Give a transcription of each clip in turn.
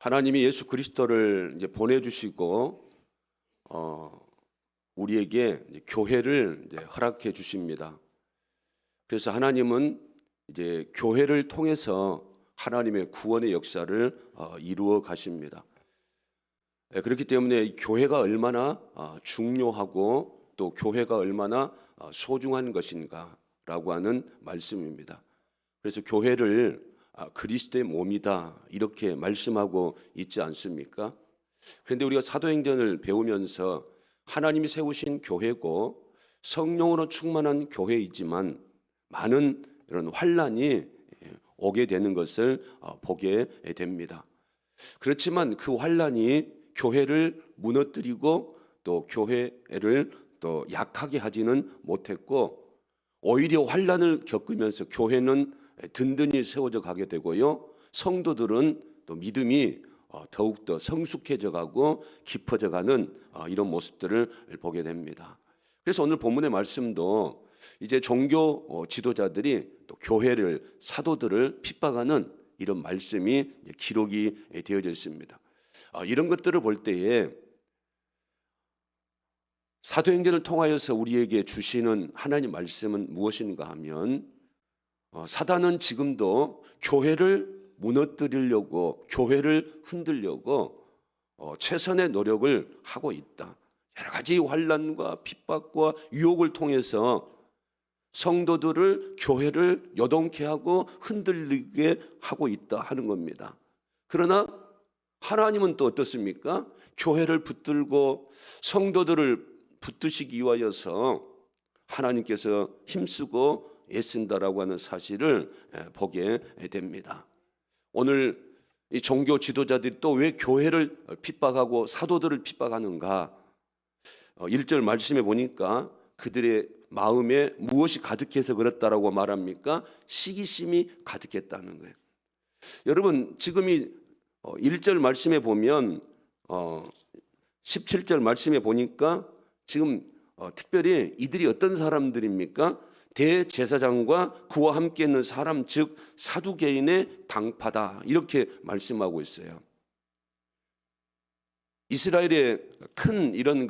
하나님이 예수 그리스도를 이제 보내주시고 우리에게 이제 교회를 이제 허락해 주십니다. 그래서 하나님은 이제 교회를 통해서 하나님의 구원의 역사를 이루어 가십니다. 그렇기 때문에 이 교회가 얼마나 중요하고 또 교회가 얼마나 소중한 것인가라고 하는 말씀입니다. 그래서 교회를 그리스도의 몸이다 이렇게 말씀하고 있지 않습니까? 그런데 우리가 사도행전을 배우면서 하나님이 세우신 교회고 성령으로 충만한 교회이지만 많은 이런 환난이 오게 되는 것을 보게 됩니다. 그렇지만 그 환난이 교회를 무너뜨리고 또 교회를 또 약하게 하지는 못했고 오히려 환난을 겪으면서 교회는 든든히 세워져 가게 되고요. 성도들은 또 믿음이 더욱더 성숙해져 가고 깊어져 가는 이런 모습들을 보게 됩니다. 그래서 오늘 본문의 말씀도 이제 종교 지도자들이 또 교회를 사도들을 핍박하는 이런 말씀이 기록이 되어져 있습니다. 이런 것들을 볼 때에 사도행전을 통하여서 우리에게 주시는 하나님 말씀은 무엇인가 하면 사단은 지금도 교회를 무너뜨리려고 교회를 흔들려고 최선의 노력을 하고 있다. 여러 가지 환난과 핍박과 유혹을 통해서 성도들을 교회를 요동케 하고 흔들리게 하고 있다 하는 겁니다. 그러나 하나님은 또 어떻습니까? 교회를 붙들고 성도들을 붙드시기 위하여서 하나님께서 힘쓰고 애쓴다라고 하는 사실을 보게 됩니다. 오늘 이 종교 지도자들이 또 왜 교회를 핍박하고 사도들을 핍박하는가? 1절 말씀에 보니까 그들의 마음에 무엇이 가득해서 그렇다라고 말합니까? 시기심이 가득했다는 거예요. 여러분 지금 이 1절 말씀에 보면 17절 말씀에 보니까 지금 특별히 이들이 어떤 사람들입니까? 대제사장과 그와 함께 있는 사람 즉 사두개인의 당파다 이렇게 말씀하고 있어요. 이스라엘에 큰 이런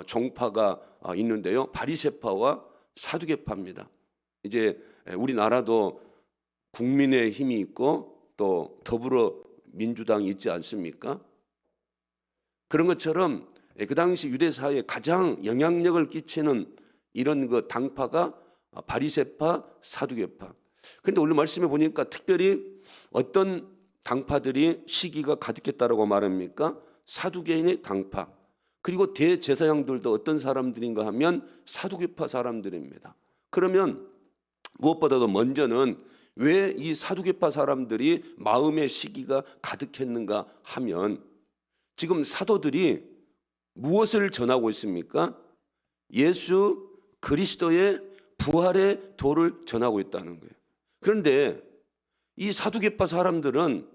종파가 있는데요. 바리새파와 사두개파입니다. 이제 우리나라도 국민의 힘이 있고 또 더불어민주당이 있지 않습니까? 그런 것처럼 그 당시 유대 사회에 가장 영향력을 끼치는 이런 당파가 바리새파, 사두개파. 그런데 오늘 말씀에 보니까 특별히 어떤 당파들이 시기가 가득했다라고 말합니까? 사두개인의 당파. 그리고 대제사장들도 어떤 사람들인가 하면 사두개파 사람들입니다. 그러면 무엇보다도 먼저는 왜 이 사두개파 사람들이 마음의 시기가 가득했는가 하면 지금 사도들이 무엇을 전하고 있습니까? 예수 그리스도의 부활의 도를 전하고 있다는 거예요. 그런데 이 사두개파 사람들은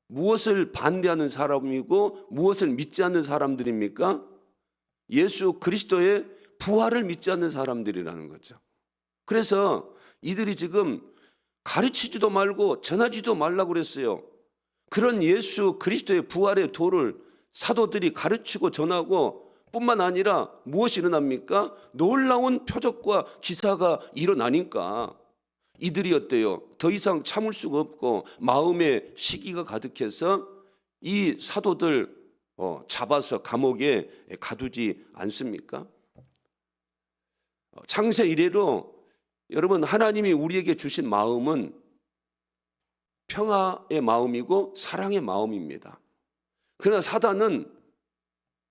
무엇을 반대하는 사람이고 무엇을 믿지 않는 사람들입니까? 예수 그리스도의 부활을 믿지 않는 사람들이라는 거죠. 그래서 이들이 지금 가르치지도 말고 전하지도 말라고 그랬어요. 그런 예수 그리스도의 부활의 도를 사도들이 가르치고 전하고 뿐만 아니라 무엇이 일어납니까? 놀라운 표적과 기사가 일어나니까 이들이 어때요? 더 이상 참을 수가 없고 마음의 시기가 가득해서 이 사도들 잡아서 감옥에 가두지 않습니까? 창세 이래로 여러분 하나님이 우리에게 주신 마음은 평화의 마음이고 사랑의 마음입니다. 그러나 사단은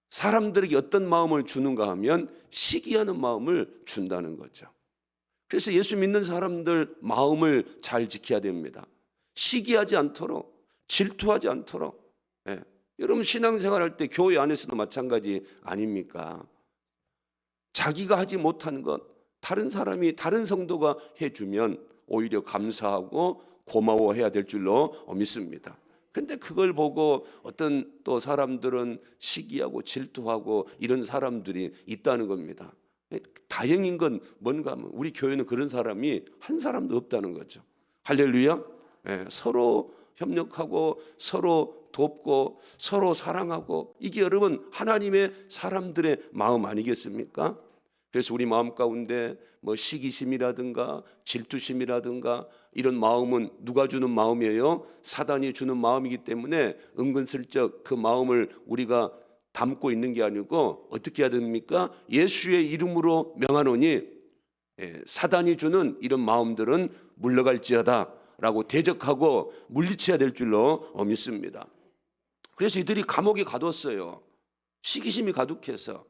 사람들에게 어떤 마음을 주는가 하면 시기하는 마음을 준다는 거죠. 그래서 예수 믿는 사람들 마음을 잘 지켜야 됩니다. 시기하지 않도록, 질투하지 않도록. 여러분 신앙생활할 때 교회 안에서도 마찬가지 아닙니까? 자기가 하지 못한 것 다른 사람이 다른 성도가 해주면 오히려 감사하고 고마워해야 될 줄로 믿습니다. 근데 그걸 보고 어떤 또 사람들은 시기하고 질투하고 이런 사람들이 있다는 겁니다. 다행인 건 뭔가 하면 우리 교회는 그런 사람이 한 사람도 없다는 거죠. 할렐루야. 서로 협력하고 서로 돕고 서로 사랑하고, 이게 여러분 하나님의 사람들의 마음 아니겠습니까? 그래서 우리 마음 가운데 뭐 시기심이라든가 질투심이라든가 이런 마음은 누가 주는 마음이에요? 사단이 주는 마음이기 때문에 은근슬쩍 그 마음을 우리가 담고 있는 게 아니고 어떻게 해야 됩니까? 예수의 이름으로 명하노니 사단이 주는 이런 마음들은 물러갈지어다 라고 대적하고 물리쳐야 될 줄로 믿습니다. 그래서 이들이 감옥에 가뒀어요. 시기심이 가득해서.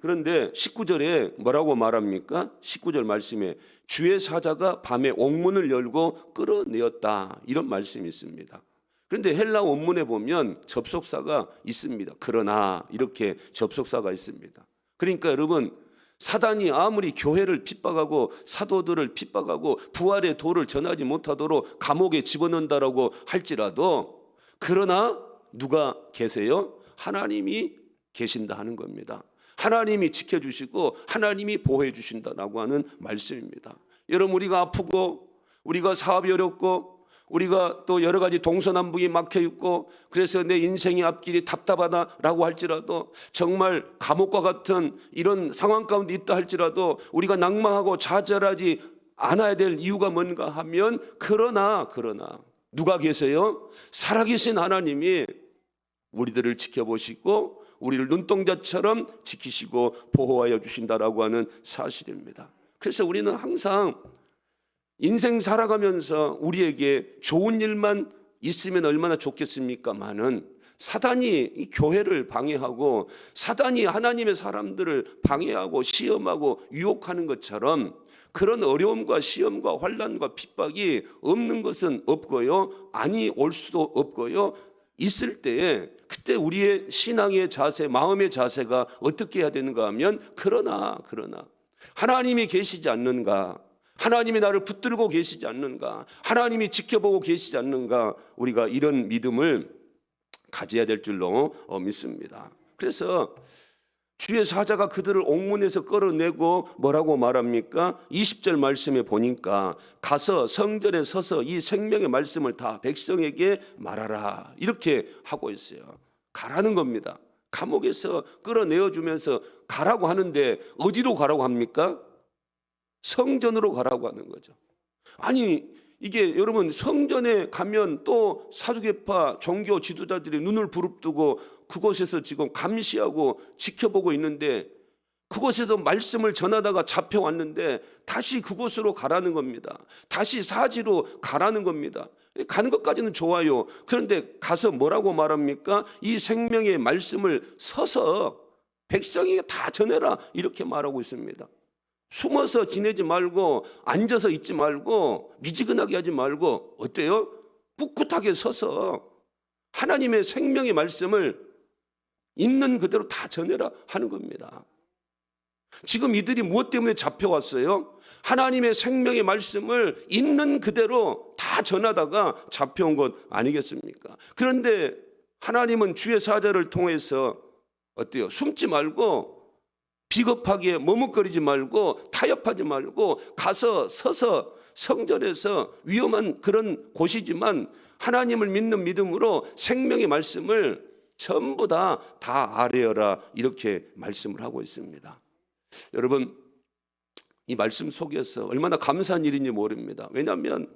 그런데 19절에 뭐라고 말합니까? 19절 말씀에 주의 사자가 밤에 옥문을 열고 끌어내었다, 이런 말씀이 있습니다. 그런데 헬라 원문에 보면 접속사가 있습니다. 그러나 이렇게 접속사가 있습니다. 그러니까 여러분, 사단이 아무리 교회를 핍박하고 사도들을 핍박하고 부활의 도를 전하지 못하도록 감옥에 집어넣는다라고 할지라도, 그러나 누가 계세요? 하나님이 계신다 하는 겁니다. 하나님이 지켜주시고 하나님이 보호해 주신다라고 하는 말씀입니다. 여러분, 우리가 아프고 우리가 사업이 어렵고 우리가 또 여러 가지 동서남북이 막혀 있고 그래서 내 인생의 앞길이 답답하다라고 할지라도, 정말 감옥과 같은 이런 상황 가운데 있다 할지라도 우리가 낭망하고 좌절하지 않아야 될 이유가 뭔가 하면, 그러나 누가 계세요? 살아계신 하나님이 우리들을 지켜보시고 우리를 눈동자처럼 지키시고 보호하여 주신다라고 하는 사실입니다. 그래서 우리는 항상 인생 살아가면서 우리에게 좋은 일만 있으면 얼마나 좋겠습니까마는, 사단이 이 교회를 방해하고 사단이 하나님의 사람들을 방해하고 시험하고 유혹하는 것처럼 그런 어려움과 시험과 환난과 핍박이 없는 것은 없고요, 아니 올 수도 없고요. 있을 때에 그때 우리의 신앙의 자세, 마음의 자세가 어떻게 해야 되는가 하면, 그러나 하나님이 계시지 않는가, 하나님이 나를 붙들고 계시지 않는가, 하나님이 지켜보고 계시지 않는가, 우리가 이런 믿음을 가져야 될 줄로 믿습니다. 그래서 주의 사자가 그들을 옥문에서 끌어내고 뭐라고 말합니까? 20절 말씀에 보니까 가서 성전에 서서 이 생명의 말씀을 다 백성에게 말하라, 이렇게 하고 있어요. 가라는 겁니다. 감옥에서 끌어내어주면서 가라고 하는데 어디로 가라고 합니까? 성전으로 가라고 하는 거죠. 아니, 이게 여러분, 성전에 가면 또 사두개파 종교 지도자들이 눈을 부릅뜨고 그곳에서 지금 감시하고 지켜보고 있는데, 그곳에서 말씀을 전하다가 잡혀왔는데 다시 그곳으로 가라는 겁니다. 다시 사지로 가라는 겁니다. 가는 것까지는 좋아요. 그런데 가서 뭐라고 말합니까? 이 생명의 말씀을 서서 백성에게 다 전해라, 이렇게 말하고 있습니다. 숨어서 지내지 말고 앉아서 있지 말고 미지근하게 하지 말고 어때요? 꿋꿋하게 서서 하나님의 생명의 말씀을 있는 그대로 다 전해라 하는 겁니다. 지금 이들이 무엇 때문에 잡혀왔어요? 하나님의 생명의 말씀을 있는 그대로 다 전하다가 잡혀온 것 아니겠습니까? 그런데 하나님은 주의 사자를 통해서 어때요? 숨지 말고 비겁하게 머뭇거리지 말고 타협하지 말고 가서 서서 성전에서 위험한 그런 곳이지만 하나님을 믿는 믿음으로 생명의 말씀을 전부 다 아뢰어라, 이렇게 말씀을 하고 있습니다. 여러분, 이 말씀 속에서 얼마나 감사한 일인지 모릅니다. 왜냐하면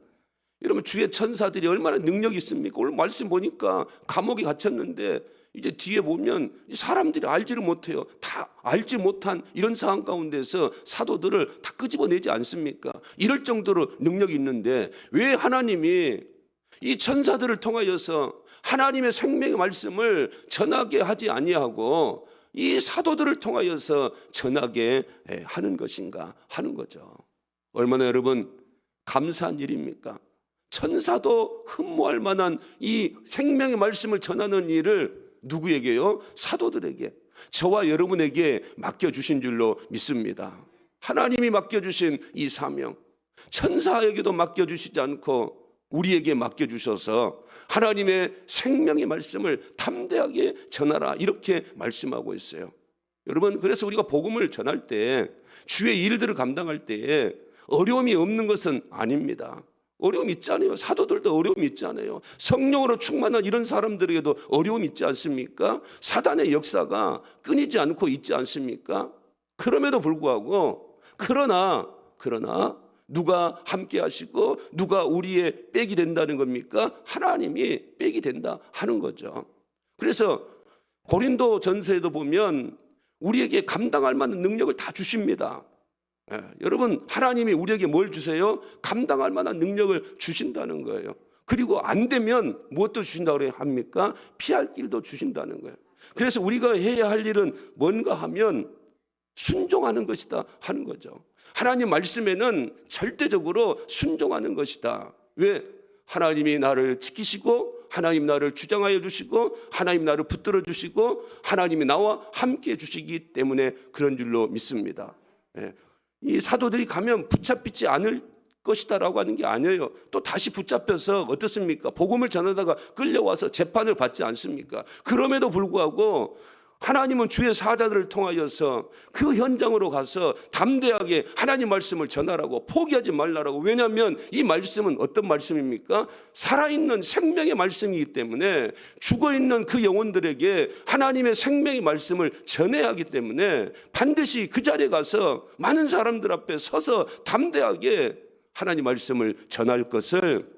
여러분, 주의 천사들이 얼마나 능력이 있습니까? 오늘 말씀 보니까 감옥에 갇혔는데 이제 뒤에 보면 사람들이 알지를 못해요. 다 알지 못한 이런 상황 가운데서 사도들을 다 끄집어내지 않습니까? 이럴 정도로 능력이 있는데 왜 하나님이 이 천사들을 통하여서 하나님의 생명의 말씀을 전하게 하지 아니하고 이 사도들을 통하여서 전하게 하는 것인가 하는 거죠. 얼마나 여러분 감사한 일입니까? 천사도 흠모할 만한 이 생명의 말씀을 전하는 일을 누구에게요? 사도들에게, 저와 여러분에게 맡겨주신 줄로 믿습니다. 하나님이 맡겨주신 이 사명, 천사에게도 맡겨주시지 않고 우리에게 맡겨주셔서 하나님의 생명의 말씀을 담대하게 전하라, 이렇게 말씀하고 있어요. 여러분, 그래서 우리가 복음을 전할 때, 주의 일들을 감당할 때에 어려움이 없는 것은 아닙니다. 어려움 있지 않아요? 사도들도 어려움 있지 않아요? 성령으로 충만한 이런 사람들에게도 어려움 있지 않습니까? 사단의 역사가 끊이지 않고 있지 않습니까? 그럼에도 불구하고 그러나 누가 함께 하시고 누가 우리의 백이 된다는 겁니까? 하나님이 백이 된다 하는 거죠. 그래서 고린도 전서에도 보면 우리에게 감당할 만한 능력을 다 주십니다. 여러분, 하나님이 우리에게 뭘 주세요? 감당할 만한 능력을 주신다는 거예요. 그리고 안 되면 무엇도 주신다고 합니까? 피할 길도 주신다는 거예요. 그래서 우리가 해야 할 일은 뭔가 하면 순종하는 것이다 하는 거죠. 하나님 말씀에는 절대적으로 순종하는 것이다. 왜? 하나님이 나를 지키시고 하나님 나를 주장하여 주시고 하나님 나를 붙들어 주시고 하나님이 나와 함께 해 주시기 때문에 그런 줄로 믿습니다. 이 사도들이 가면 붙잡히지 않을 것이다라고 하는 게 아니에요. 또 다시 붙잡혀서 어떻습니까? 복음을 전하다가 끌려와서 재판을 받지 않습니까? 그럼에도 불구하고 하나님은 주의 사자들을 통하여서 그 현장으로 가서 담대하게 하나님 말씀을 전하라고, 포기하지 말라라고. 왜냐하면 이 말씀은 어떤 말씀입니까? 살아있는 생명의 말씀이기 때문에 죽어있는 그 영혼들에게 하나님의 생명의 말씀을 전해야 하기 때문에 반드시 그 자리에 가서 많은 사람들 앞에 서서 담대하게 하나님 말씀을 전할 것을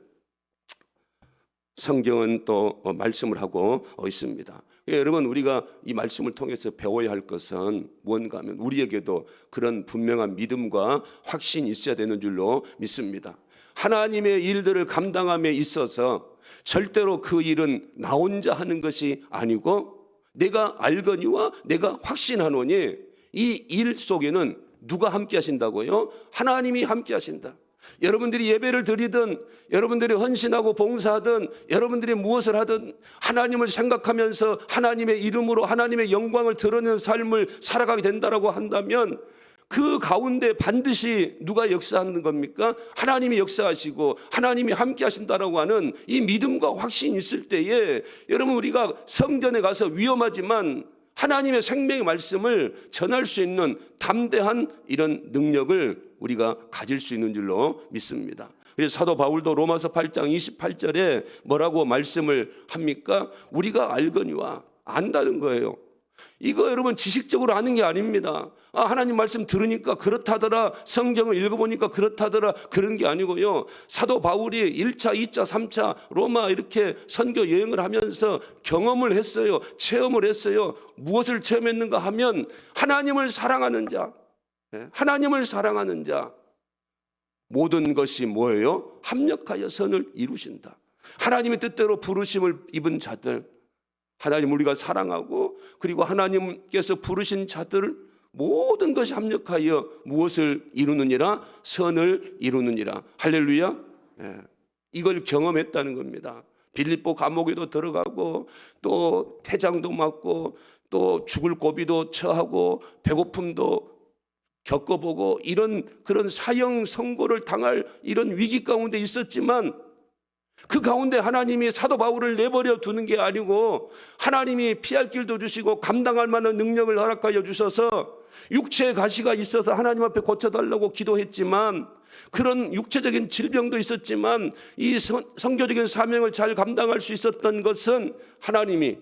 성경은 또 말씀을 하고 있습니다. 여러분, 우리가 이 말씀을 통해서 배워야 할 것은 뭔가 하면 우리에게도 그런 분명한 믿음과 확신이 있어야 되는 줄로 믿습니다. 하나님의 일들을 감당함에 있어서 절대로 그 일은 나 혼자 하는 것이 아니고 내가 알거니와 내가 확신하노니 이 일 속에는 누가 함께 하신다고요? 하나님이 함께 하신다. 여러분들이 예배를 드리든 여러분들이 헌신하고 봉사하든 여러분들이 무엇을 하든 하나님을 생각하면서 하나님의 이름으로 하나님의 영광을 드러내는 삶을 살아가게 된다라고 한다면 그 가운데 반드시 누가 역사하는 겁니까? 하나님이 역사하시고 하나님이 함께 하신다라고 하는 이 믿음과 확신이 있을 때에 여러분, 우리가 성전에 가서 위험하지만 하나님의 생명의 말씀을 전할 수 있는 담대한 이런 능력을 우리가 가질 수 있는 줄로 믿습니다. 그래서 사도 바울도 로마서 8장 28절에 뭐라고 말씀을 합니까? 우리가 알거니와, 안다는 거예요. 이거 여러분 지식적으로 아는 게 아닙니다. 하나님 말씀 들으니까 그렇다더라, 성경을 읽어보니까 그렇다더라, 그런 게 아니고요. 사도 바울이 1차, 2차, 3차 로마 이렇게 선교 여행을 하면서 경험을 했어요. 체험을 했어요. 무엇을 체험했는가 하면 하나님을 사랑하는 자, 하나님을 사랑하는 자, 모든 것이 뭐예요? 합력하여 선을 이루신다. 하나님의 뜻대로 부르심을 입은 자들, 하나님 우리가 사랑하고 그리고 하나님께서 부르신 자들을 모든 것이 합력하여 무엇을 이루느니라? 선을 이루느니라. 할렐루야. 이걸 경험했다는 겁니다. 빌립보 감옥에도 들어가고 또 태장도 맞고 또 죽을 고비도 처하고 배고픔도 겪어보고 이런 그런 사형 선고를 당할 이런 위기 가운데 있었지만 그 가운데 하나님이 사도 바울을 내버려 두는 게 아니고 하나님이 피할 길도 주시고 감당할 만한 능력을 허락하여 주셔서 육체의 가시가 있어서 하나님 앞에 고쳐달라고 기도했지만 그런 육체적인 질병도 있었지만 이 선교적인 사명을 잘 감당할 수 있었던 것은 하나님이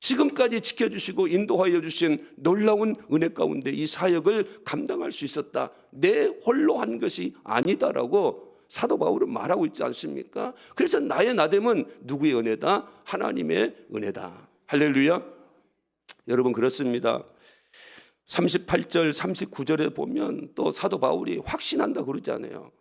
지금까지 지켜주시고 인도하여 주신 놀라운 은혜 가운데 이 사역을 감당할 수 있었다. 내 홀로 한 것이 아니다라고 사도 바울은 말하고 있지 않습니까? 그래서 나의 나됨은 누구의 은혜다? 하나님의 은혜다. 할렐루야. 여러분, 그렇습니다. 38절 39절에 보면 또 사도 바울이 확신한다 그러잖아요.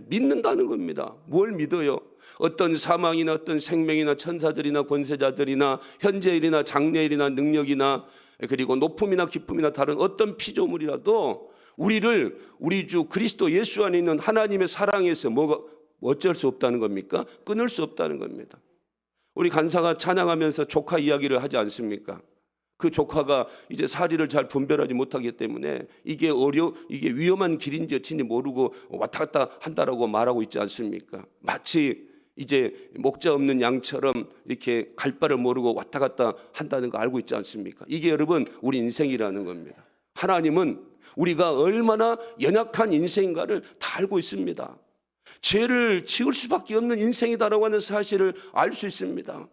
믿는다는 겁니다. 뭘 믿어요? 어떤 사망이나 어떤 생명이나 천사들이나 권세자들이나 현재일이나 장래일이나 능력이나 그리고 높음이나 기쁨이나 다른 어떤 피조물이라도 우리를 우리 주 그리스도 예수 안에 있는 하나님의 사랑에서 뭐가 어쩔 수 없다는 겁니까? 끊을 수 없다는 겁니다. 우리 간사가 찬양하면서 조카 이야기를 하지 않습니까? 그 조카가 이제 사리를 잘 분별하지 못하기 때문에 이게 위험한 길인지 어찌인지 모르고 왔다 갔다 한다라고 말하고 있지 않습니까? 마치 이제 목자 없는 양처럼 이렇게 갈 바를 모르고 왔다 갔다 한다는 거 알고 있지 않습니까? 이게 여러분 우리 인생이라는 겁니다. 하나님은 우리가 얼마나 연약한 인생인가를 다 알고 있습니다. 죄를 지을 수밖에 없는 인생이다라고 하는 사실을 알 수 있습니다.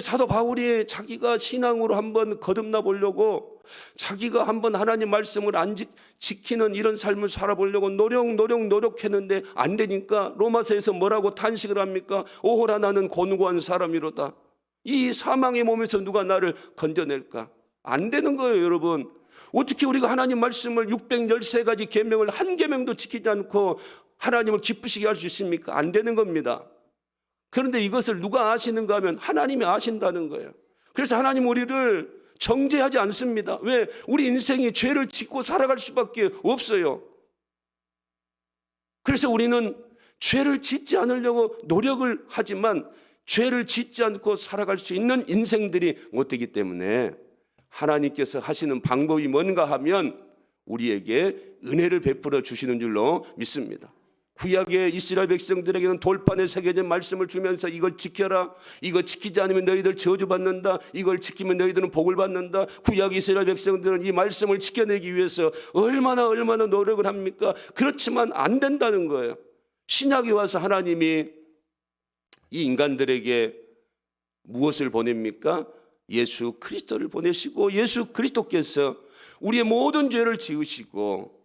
사도 바울이 자기가 신앙으로 한번 거듭나 보려고, 자기가 한번 하나님 말씀을 안 지키는 이런 삶을 살아보려고 노력했는데 안 되니까 로마서에서 뭐라고 탄식을 합니까? 오호라 나는 곤고한 사람이로다. 이 사망의 몸에서 누가 나를 건져낼까? 안 되는 거예요, 여러분. 어떻게 우리가 하나님 말씀을 613가지 계명을 한 계명도 지키지 않고 하나님을 기쁘시게 할 수 있습니까? 안 되는 겁니다. 그런데 이것을 누가 아시는가 하면 하나님이 아신다는 거예요. 그래서 하나님 우리를 정죄하지 않습니다. 왜? 우리 인생이 죄를 짓고 살아갈 수밖에 없어요. 그래서 우리는 죄를 짓지 않으려고 노력을 하지만 죄를 짓지 않고 살아갈 수 있는 인생들이 못 되기 때문에 하나님께서 하시는 방법이 뭔가 하면 우리에게 은혜를 베풀어 주시는 줄로 믿습니다. 구약의 이스라엘 백성들에게는 돌판에 새겨진 말씀을 주면서 이걸 지켜라, 이거 지키지 않으면 너희들 저주받는다, 이걸 지키면 너희들은 복을 받는다. 구약 이스라엘 백성들은 이 말씀을 지켜내기 위해서 얼마나 노력을 합니까? 그렇지만 안 된다는 거예요. 신약에 와서 하나님이 이 인간들에게 무엇을 보냅니까? 예수 그리스도를 보내시고, 예수 그리스도께서 우리의 모든 죄를 지으시고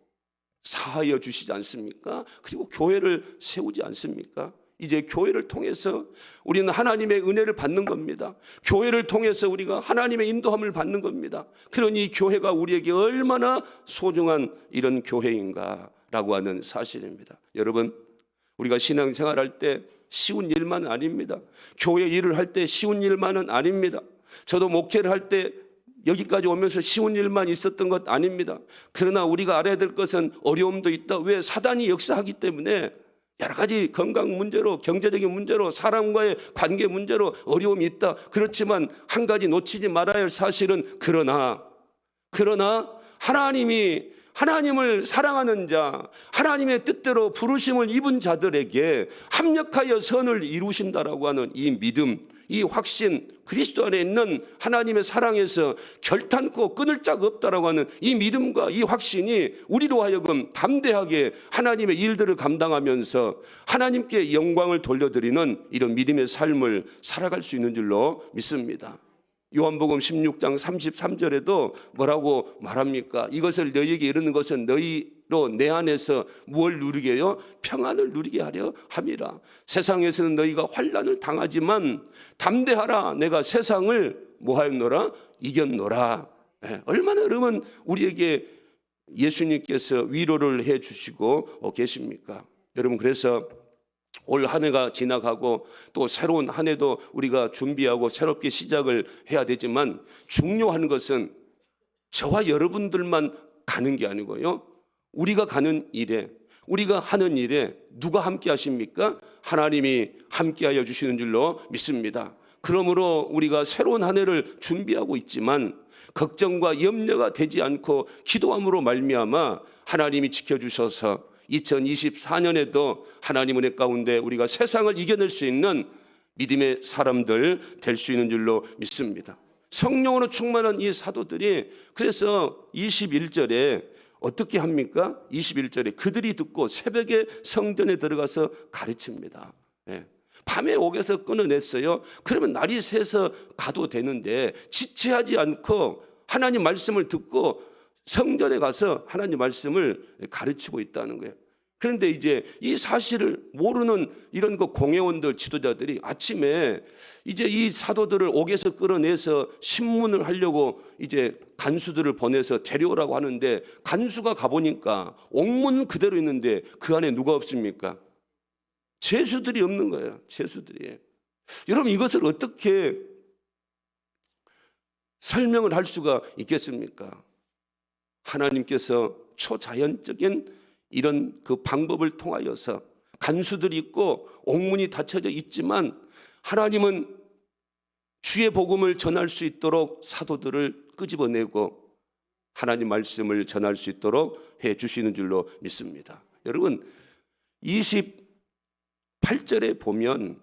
사하여 주시지 않습니까? 그리고 교회를 세우지 않습니까? 이제 교회를 통해서 우리는 하나님의 은혜를 받는 겁니다. 교회를 통해서 우리가 하나님의 인도함을 받는 겁니다. 그러니 교회가 우리에게 얼마나 소중한 이런 교회인가라고 하는 사실입니다. 여러분, 우리가 신앙생활할 때 쉬운 일만은 아닙니다. 교회 일을 할 때 쉬운 일만은 아닙니다. 저도 목회를 할 때 여기까지 오면서 쉬운 일만 있었던 것 아닙니다. 그러나 우리가 알아야 될 것은 어려움도 있다. 왜? 사단이 역사하기 때문에 여러 가지 건강 문제로, 경제적인 문제로, 사람과의 관계 문제로 어려움이 있다. 그렇지만 한 가지 놓치지 말아야 할 사실은 그러나 하나님을 사랑하는 자, 하나님의 뜻대로 부르심을 입은 자들에게 합력하여 선을 이루신다라고 하는 이 믿음, 이 확신, 그리스도 안에 있는 하나님의 사랑에서 결탄코 끊을 자가 없다라고 하는 이 믿음과 이 확신이 우리로 하여금 담대하게 하나님의 일들을 감당하면서 하나님께 영광을 돌려드리는 이런 믿음의 삶을 살아갈 수 있는 줄로 믿습니다. 요한복음 16장 33절에도 뭐라고 말합니까? 이것을 너희에게 이르는 것은 너희로 내 안에서 무엇을 누리게 해요? 평안을 누리게 하려 함이라. 세상에서는 너희가 환난을 당하지만 담대하라. 내가 세상을 뭐하였노라? 이겼노라. 얼마나 여러분 우리에게 예수님께서 위로를 해 주시고 계십니까? 여러분, 그래서 올 한 해가 지나가고 또 새로운 한 해도 우리가 준비하고 새롭게 시작을 해야 되지만 중요한 것은 저와 여러분들만 가는 게 아니고요, 우리가 가는 일에, 우리가 하는 일에 누가 함께 하십니까? 하나님이 함께하여 주시는 줄로 믿습니다. 그러므로 우리가 새로운 한 해를 준비하고 있지만 걱정과 염려가 되지 않고 기도함으로 말미암아 하나님이 지켜주셔서 2024년에도 하나님 은혜 가운데 우리가 세상을 이겨낼 수 있는 믿음의 사람들 될 수 있는 줄로 믿습니다. 성령으로 충만한 이 사도들이 그래서 21절에 어떻게 합니까? 21절에 그들이 듣고 새벽에 성전에 들어가서 가르칩니다. 밤에 옥에서 끊어냈어요. 그러면 날이 새서 가도 되는데 지체하지 않고 하나님 말씀을 듣고 성전에 가서 하나님 말씀을 가르치고 있다는 거예요. 그런데 이제 이 사실을 모르는 이런 공회원들, 지도자들이 아침에 이제 이 사도들을 옥에서 끌어내서 신문을 하려고 이제 간수들을 보내서 데려오라고 하는데, 간수가 가보니까 옥문 그대로 있는데 그 안에 누가 없습니까? 죄수들이 없는 거예요. 죄수들이. 여러분, 이것을 어떻게 설명을 할 수가 있겠습니까? 하나님께서 초자연적인 이런 그 방법을 통하여서 간수들이 있고 옥문이 닫혀져 있지만 하나님은 주의 복음을 전할 수 있도록 사도들을 끄집어내고 하나님 말씀을 전할 수 있도록 해 주시는 줄로 믿습니다. 여러분, 28절에 보면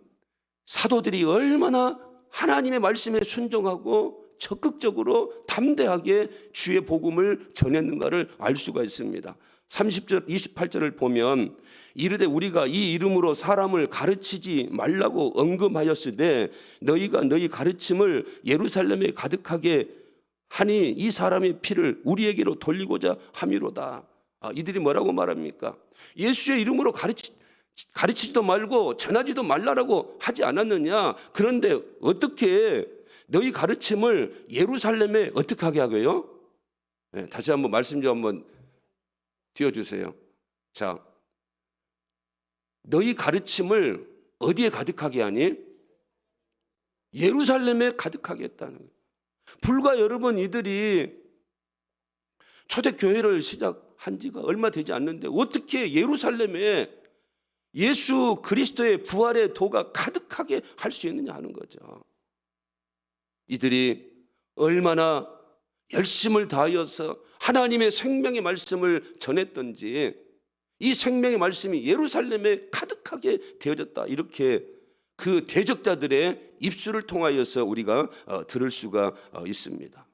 사도들이 얼마나 하나님의 말씀에 순종하고 적극적으로 담대하게 주의 복음을 전했는가를 알 수가 있습니다. 30절 28절을 보면 이르되 우리가 이 이름으로 사람을 가르치지 말라고 언급하였으되 너희가 너희 가르침을 예루살렘에 가득하게 하니 이 사람의 피를 우리에게로 돌리고자 함이로다. 이들이 뭐라고 말합니까? 예수의 이름으로 가르치지도 말고 전하지도 말라라고 하지 않았느냐? 그런데 어떻게 너희 가르침을 예루살렘에 어떻게 하게 하고요? 네, 다시 한번 말씀 좀 한번 띄워주세요. 자, 너희 가르침을 어디에 가득하게 하니? 예루살렘에 가득하게 했다는 거예요. 불과 여러분 이들이 초대교회를 시작한 지가 얼마 되지 않는데 어떻게 예루살렘에 예수 그리스도의 부활의 도가 가득하게 할 수 있느냐 하는 거죠. 이들이 얼마나 열심을 다하여서 하나님의 생명의 말씀을 전했던지 이 생명의 말씀이 예루살렘에 가득하게 되어졌다. 이렇게 그 대적자들의 입술을 통하여서 우리가 들을 수가 있습니다.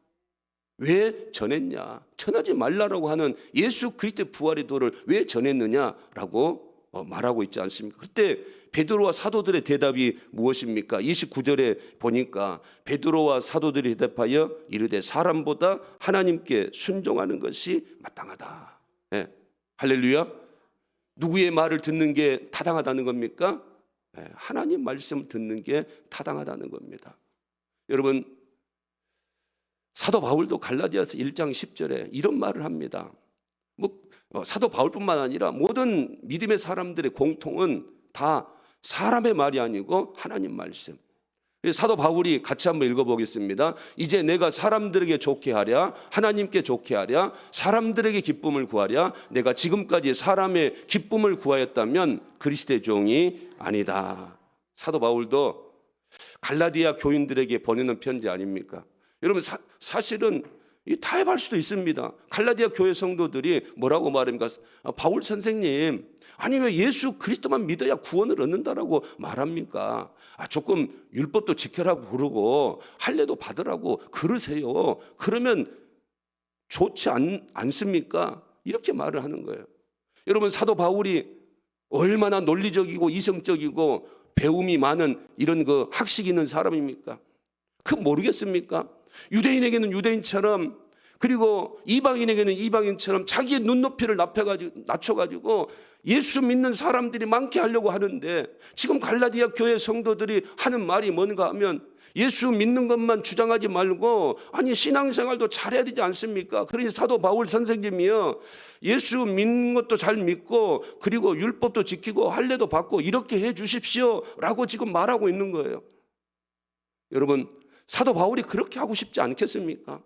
왜 전했냐? 전하지 말라라고 하는 예수 그리스도의 부활의 도를 왜 전했느냐라고 말하고 있지 않습니까? 그때 베드로와 사도들의 대답이 무엇입니까? 29절에 보니까 베드로와 사도들이 대답하여 이르되 사람보다 하나님께 순종하는 것이 마땅하다. 네. 할렐루야. 누구의 말을 듣는 게 타당하다는 겁니까? 네. 하나님 말씀을 듣는 게 타당하다는 겁니다. 여러분, 사도 바울도 갈라디아서 1장 10절에 이런 말을 합니다. 사도 바울뿐만 아니라 모든 믿음의 사람들의 공통은 다 사람의 말이 아니고 하나님 말씀. 사도 바울이 같이 한번 읽어보겠습니다. 이제 내가 사람들에게 좋게 하랴 하나님께 좋게 하랴 사람들에게 기쁨을 구하랴 내가 지금까지 사람의 기쁨을 구하였다면 그리스도의 종이 아니다. 사도 바울도 갈라디아 교인들에게 보내는 편지 아닙니까? 여러분 사실은 타협할 수도 있습니다. 갈라디아 교회 성도들이 뭐라고 말합니까? 바울 선생님, 아니 왜 예수 그리스도만 믿어야 구원을 얻는다라고 말합니까? 조금 율법도 지켜라고 그러고 할례도 받으라고 그러세요. 그러면 좋지 않습니까? 이렇게 말을 하는 거예요. 여러분 사도 바울이 얼마나 논리적이고 이성적이고 배움이 많은 이런 그 학식 있는 사람입니까? 그 모르겠습니까? 유대인에게는 유대인처럼 그리고 이방인에게는 이방인처럼 자기의 눈높이를 낮춰가지고 예수 믿는 사람들이 많게 하려고 하는데 지금 갈라디아 교회 성도들이 하는 말이 뭔가 하면 예수 믿는 것만 주장하지 말고 아니 신앙생활도 잘해야 되지 않습니까? 그러니 사도 바울 선생님이요 예수 믿는 것도 잘 믿고 그리고 율법도 지키고 할례도 받고 이렇게 해 주십시오 라고 지금 말하고 있는 거예요. 여러분 사도 바울이 그렇게 하고 싶지 않겠습니까?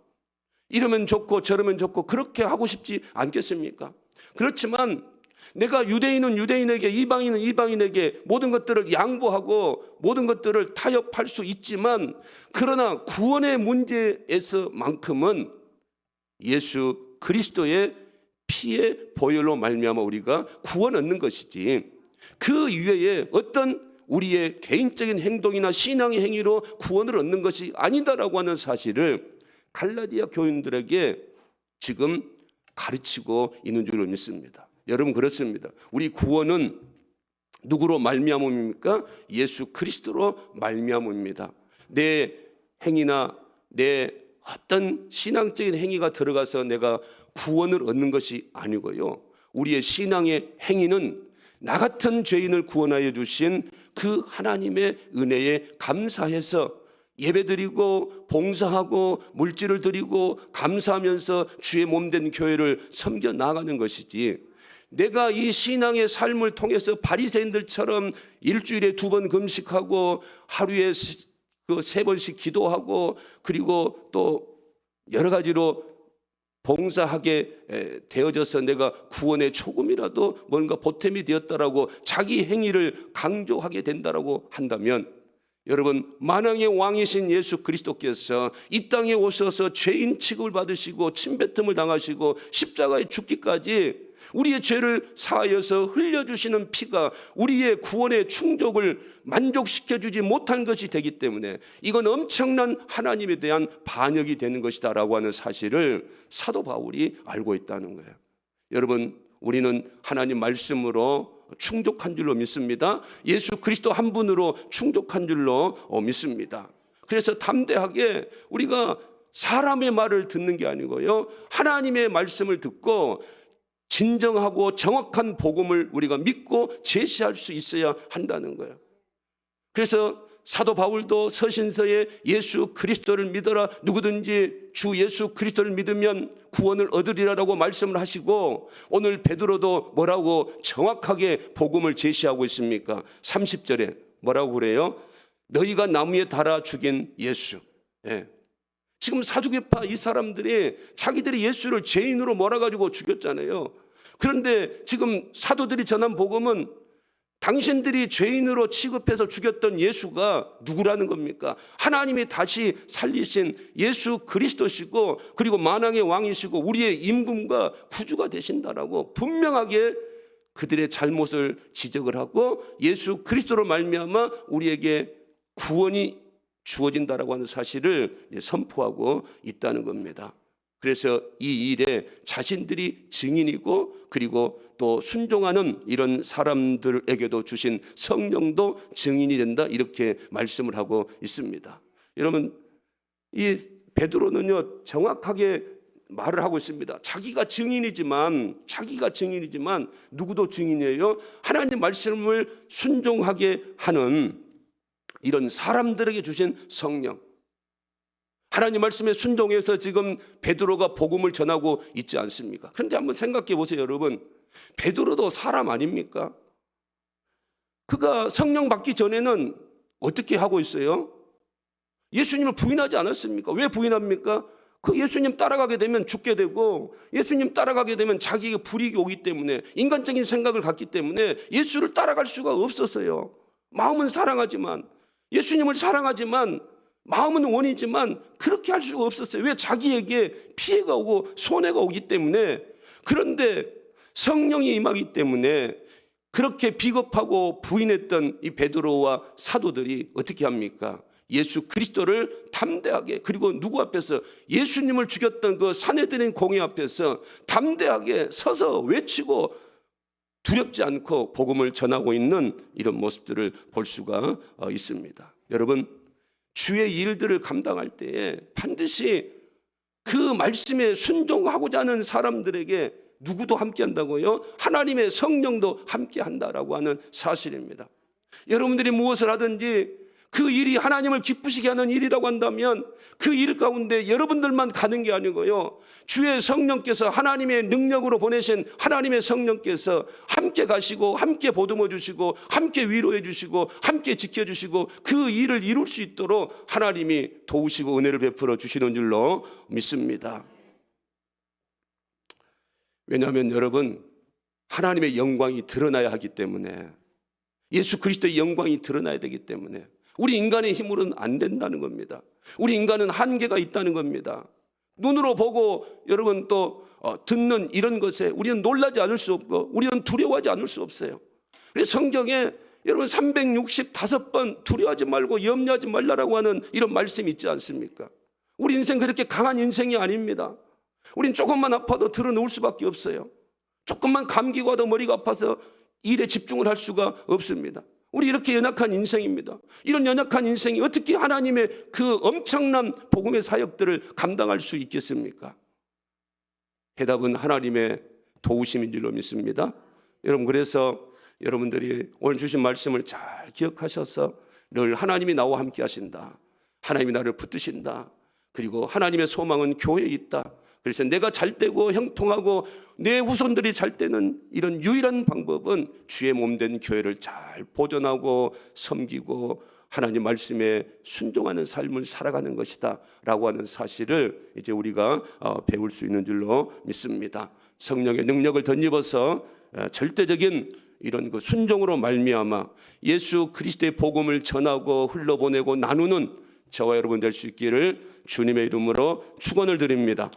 이러면 좋고 저러면 좋고 그렇게 하고 싶지 않겠습니까? 그렇지만 내가 유대인은 유대인에게 이방인은 이방인에게 모든 것들을 양보하고 모든 것들을 타협할 수 있지만 그러나 구원의 문제에서만큼은 예수 그리스도의 피의 보혈로 말미암아 우리가 구원 얻는 것이지 그 이외에 어떤 우리의 개인적인 행동이나 신앙의 행위로 구원을 얻는 것이 아니다라고 하는 사실을 갈라디아 교인들에게 지금 가르치고 있는 줄로 믿습니다. 여러분 그렇습니다. 우리 구원은 누구로 말미암음입니까? 예수 그리스도로 말미암음입니다. 내 행위나 내 어떤 신앙적인 행위가 들어가서 내가 구원을 얻는 것이 아니고요. 우리의 신앙의 행위는 나 같은 죄인을 구원하여 주신 그 하나님의 은혜에 감사해서 예배드리고 봉사하고 물질을 드리고 감사하면서 주의 몸된 교회를 섬겨 나가는 것이지 내가 이 신앙의 삶을 통해서 바리새인들처럼 일주일에 2번 금식하고 하루에 3번씩 기도하고 그리고 또 여러 가지로 봉사하게 되어져서 내가 구원의 조금이라도 뭔가 보탬이 되었다라고 자기 행위를 강조하게 된다라고 한다면 여러분 만왕의 왕이신 예수 그리스도께서 이 땅에 오셔서 죄인 취급을 받으시고 침뱉음을 당하시고 십자가에 죽기까지 우리의 죄를 사하여서 흘려주시는 피가 우리의 구원의 충족을 만족시켜주지 못한 것이 되기 때문에 이건 엄청난 하나님에 대한 반역이 되는 것이다 라고 하는 사실을 사도 바울이 알고 있다는 거예요. 여러분 우리는 하나님 말씀으로 충족한 줄로 믿습니다. 예수 그리스도 한 분으로 충족한 줄로 믿습니다. 그래서 담대하게 우리가 사람의 말을 듣는 게 아니고요, 하나님의 말씀을 듣고 진정하고 정확한 복음을 우리가 믿고 제시할 수 있어야 한다는 거예요. 그래서 사도 바울도 서신서에 예수 그리스도를 믿어라, 누구든지 주 예수 그리스도를 믿으면 구원을 얻으리라라고 말씀을 하시고, 오늘 베드로도 뭐라고 정확하게 복음을 제시하고 있습니까? 30절에 뭐라고 그래요? 너희가 나무에 달아 죽인 예수. 예. 지금 사두개파 이 사람들이 자기들이 예수를 죄인으로 몰아가지고 죽였잖아요. 그런데 지금 사도들이 전한 복음은 당신들이 죄인으로 취급해서 죽였던 예수가 누구라는 겁니까? 하나님이 다시 살리신 예수 그리스도시고, 그리고 만왕의 왕이시고 우리의 임금과 구주가 되신다라고 분명하게 그들의 잘못을 지적을 하고, 예수 그리스도로 말미암아 우리에게 구원이 주어진다라고 하는 사실을 선포하고 있다는 겁니다. 그래서 이 일에 자신들이 증인이고, 그리고 또 순종하는 이런 사람들에게도 주신 성령도 증인이 된다, 이렇게 말씀을 하고 있습니다. 여러분, 이 베드로는요 정확하게 말을 하고 있습니다. 자기가 증인이지만 누구도 증인이에요? 하나님 말씀을 순종하게 하는 이런 사람들에게 주신 성령, 하나님 말씀에 순종해서 지금 베드로가 복음을 전하고 있지 않습니까? 그런데 한번 생각해 보세요, 여러분. 베드로도 사람 아닙니까? 그가 성령 받기 전에는 어떻게 하고 있어요? 예수님을 부인하지 않았습니까? 왜 부인합니까? 그 예수님 따라가게 되면 죽게 되고, 예수님 따라가게 되면 자기에게 불이익이 오기 때문에, 인간적인 생각을 갖기 때문에 예수를 따라갈 수가 없었어요. 마음은 사랑하지만, 예수님을 사랑하지만, 마음은 원이지만 그렇게 할 수가 없었어요. 왜? 자기에게 피해가 오고 손해가 오기 때문에. 그런데 성령이 임하기 때문에 그렇게 비겁하고 부인했던 이 베드로와 사도들이 어떻게 합니까? 예수 그리스도를 담대하게, 그리고 누구 앞에서? 예수님을 죽였던 그 산헤드린 공회 앞에서 담대하게 서서 외치고 두렵지 않고 복음을 전하고 있는 이런 모습들을 볼 수가 있습니다. 여러분, 주의 일들을 감당할 때에 반드시 그 말씀에 순종하고자 하는 사람들에게 누구도 함께 한다고요? 하나님의 성령도 함께 한다라고 하는 사실입니다. 여러분들이 무엇을 하든지 그 일이 하나님을 기쁘시게 하는 일이라고 한다면 그 일 가운데 여러분들만 가는 게 아니고요, 주의 성령께서, 하나님의 능력으로 보내신 하나님의 성령께서 함께 가시고, 함께 보듬어 주시고, 함께 위로해 주시고, 함께 지켜주시고, 그 일을 이룰 수 있도록 하나님이 도우시고 은혜를 베풀어 주시는 줄로 믿습니다. 왜냐하면 여러분, 하나님의 영광이 드러나야 하기 때문에, 예수 그리스도의 영광이 드러나야 되기 때문에 우리 인간의 힘으로는 안 된다는 겁니다. 우리 인간은 한계가 있다는 겁니다. 눈으로 보고 여러분 또 듣는 이런 것에 우리는 놀라지 않을 수 없고, 우리는 두려워하지 않을 수 없어요. 그래서 성경에 여러분 365번 두려워하지 말고 염려하지 말라라고 하는 이런 말씀이 있지 않습니까? 우리 인생 그렇게 강한 인생이 아닙니다. 우린 조금만 아파도 드러누울 수밖에 없어요. 조금만 감기가 와도 머리가 아파서 일에 집중을 할 수가 없습니다. 우리 이렇게 연약한 인생입니다. 이런 연약한 인생이 어떻게 하나님의 그 엄청난 복음의 사역들을 감당할 수 있겠습니까? 해답은 하나님의 도우심인 줄로 믿습니다. 여러분, 그래서 여러분들이 오늘 주신 말씀을 잘 기억하셔서 늘 하나님이 나와 함께 하신다, 하나님이 나를 붙드신다, 그리고 하나님의 소망은 교회에 있다. 그래서 내가 잘 되고 형통하고 내 후손들이 잘 되는 이런 유일한 방법은 주의 몸된 교회를 잘 보존하고 섬기고 하나님 말씀에 순종하는 삶을 살아가는 것이다 라고 하는 사실을 이제 우리가 배울 수 있는 줄로 믿습니다. 성령의 능력을 덧입어서 절대적인 이런 그 순종으로 말미암아 예수 그리스도의 복음을 전하고 흘러보내고 나누는 저와 여러분 될 수 있기를 주님의 이름으로 축원을 드립니다.